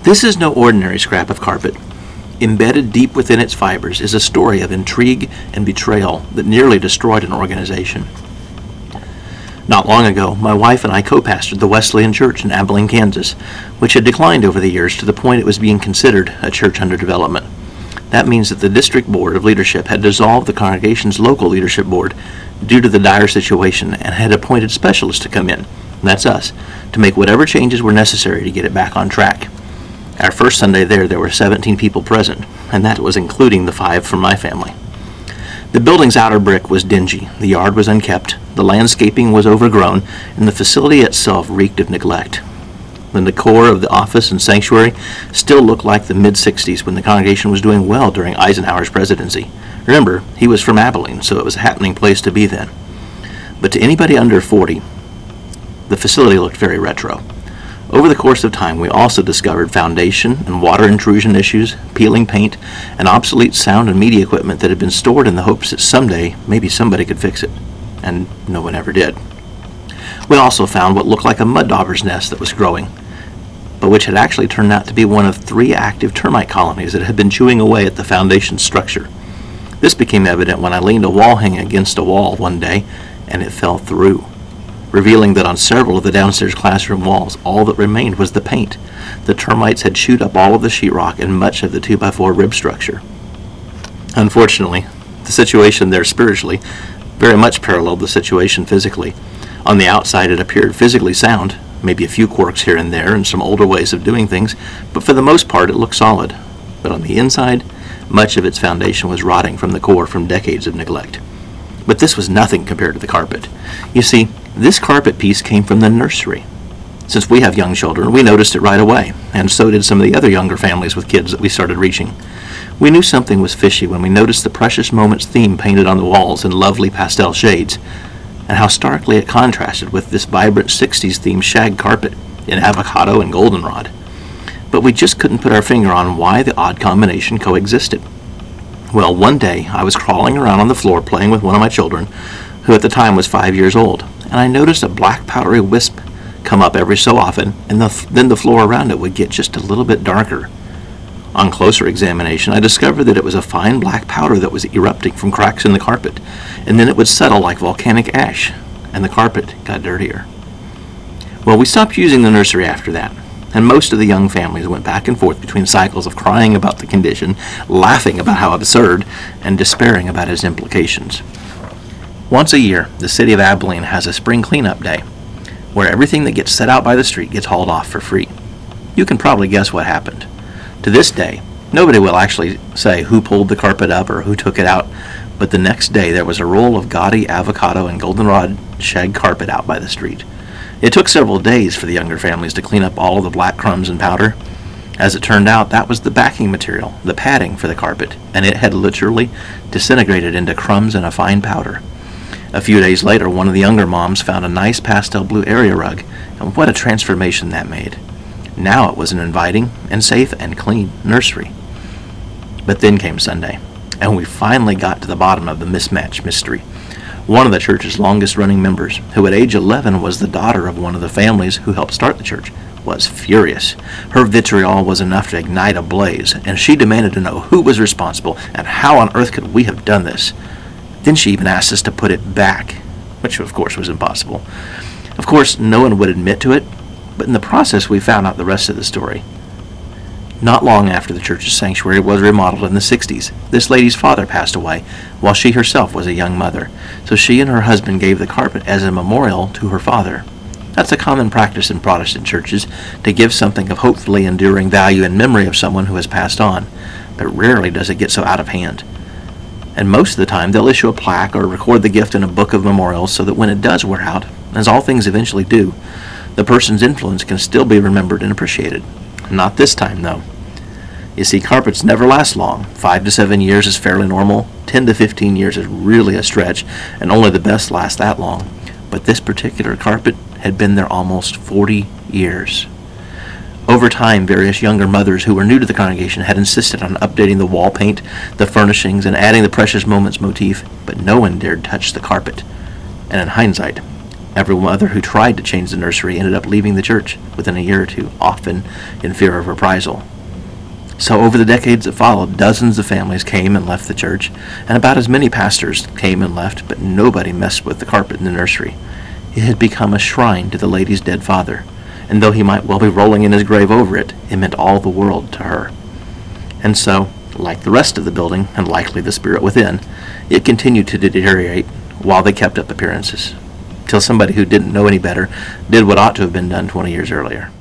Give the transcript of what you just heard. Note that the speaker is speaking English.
This is no ordinary scrap of carpet. Embedded deep within its fibers is a story of intrigue and betrayal that nearly destroyed an organization. Not long ago, my wife and I co-pastored the Wesleyan Church in Abilene, Kansas, which had declined over the years to the point it was being considered a church under development. That means that the district board of leadership had dissolved the congregation's local leadership board due to the dire situation and had appointed specialists to come in, that's us, to make whatever changes were necessary to get it back on track. Our first Sunday there were 17 people present, and that was including the 5 from my family. The building's outer brick was dingy, the yard was unkept, the landscaping was overgrown, and the facility itself reeked of neglect. The decor of the office and sanctuary still looked like the mid-60s when the congregation was doing well during Eisenhower's presidency. Remember, he was from Abilene, so it was a happening place to be then. But to anybody under 40, the facility looked very retro. Over the course of time, we also discovered foundation and water intrusion issues, peeling paint, and obsolete sound and media equipment that had been stored in the hopes that someday maybe somebody could fix it. And no one ever did. We also found what looked like a mud dauber's nest that was growing, but which had actually turned out to be one of 3 active termite colonies that had been chewing away at the foundation structure. This became evident when I leaned a wall hanging against a wall one day, and it fell through, revealing that on several of the downstairs classroom walls, all that remained was the paint. The termites had chewed up all of the sheetrock and much of the 2x4 rib structure. Unfortunately, the situation there spiritually very much paralleled the situation physically. On the outside, it appeared physically sound, maybe a few quirks here and there and some older ways of doing things, but for the most part it looked solid. But on the inside, much of its foundation was rotting from the core from decades of neglect. But this was nothing compared to the carpet. You see, this carpet piece came from the nursery. Since we have young children, we noticed it right away, and so did some of the other younger families with kids that we started reaching. We knew something was fishy when we noticed the Precious Moments theme painted on the walls in lovely pastel shades, and how starkly it contrasted with this vibrant 60s themed shag carpet in avocado and goldenrod. But we just couldn't put our finger on why the odd combination coexisted. Well, one day I was crawling around on the floor playing with one of my children, who at the time was 5 years old, and I noticed a black powdery wisp come up every so often, and then the floor around it would get just a little bit darker. On closer examination, I discovered that it was a fine black powder that was erupting from cracks in the carpet, and then it would settle like volcanic ash, and the carpet got dirtier. Well, we stopped using the nursery after that, and most of the young families went back and forth between cycles of crying about the condition, laughing about how absurd, and despairing about its implications. Once a year, the city of Abilene has a spring cleanup day, where everything that gets set out by the street gets hauled off for free. You can probably guess what happened. To this day, nobody will actually say who pulled the carpet up or who took it out, but the next day there was a roll of gaudy avocado and goldenrod shag carpet out by the street. It took several days for the younger families to clean up all of the black crumbs and powder. As it turned out, that was the backing material, the padding for the carpet, and it had literally disintegrated into crumbs and a fine powder. A few days later, one of the younger moms found a nice pastel blue area rug, and what a transformation that made. Now it was an inviting and safe and clean nursery. But then came Sunday, and we finally got to the bottom of the mismatch mystery. One of the church's longest-running members, who at age 11 was the daughter of one of the families who helped start the church, was furious. Her vitriol was enough to ignite a blaze, and she demanded to know who was responsible and how on earth could we have done this. Then she even asked us to put it back, which of course was impossible. Of course, no one would admit to it, but in the process we found out the rest of the story. Not long after the church's sanctuary was remodeled in the 60s, this lady's father passed away while she herself was a young mother, so she and her husband gave the carpet as a memorial to her father. That's a common practice in Protestant churches, to give something of hopefully enduring value in memory of someone who has passed on, but rarely does it get so out of hand. And most of the time they'll issue a plaque or record the gift in a book of memorials so that when it does wear out, as all things eventually do, the person's influence can still be remembered and appreciated. Not this time, though. You see, carpets never last long. 5 to 7 years is fairly normal. 10 to 15 years is really a stretch, and only the best last that long. But this particular carpet had been there almost 40 years. Over time, various younger mothers who were new to the congregation had insisted on updating the wall paint, the furnishings, and adding the Precious Moments motif, but no one dared touch the carpet. And in hindsight, Every mother who tried to change the nursery ended up leaving the church within a year or two, often in fear of reprisal. So over the decades that followed, dozens of families came and left the church, and about as many pastors came and left, but nobody messed with the carpet in the nursery. It had become a shrine to the lady's dead father, and though he might well be rolling in his grave over it, it meant all the world to her. And so, like the rest of the building, and likely the spirit within, it continued to deteriorate while they kept up appearances, till somebody who didn't know any better did what ought to have been done 20 years earlier.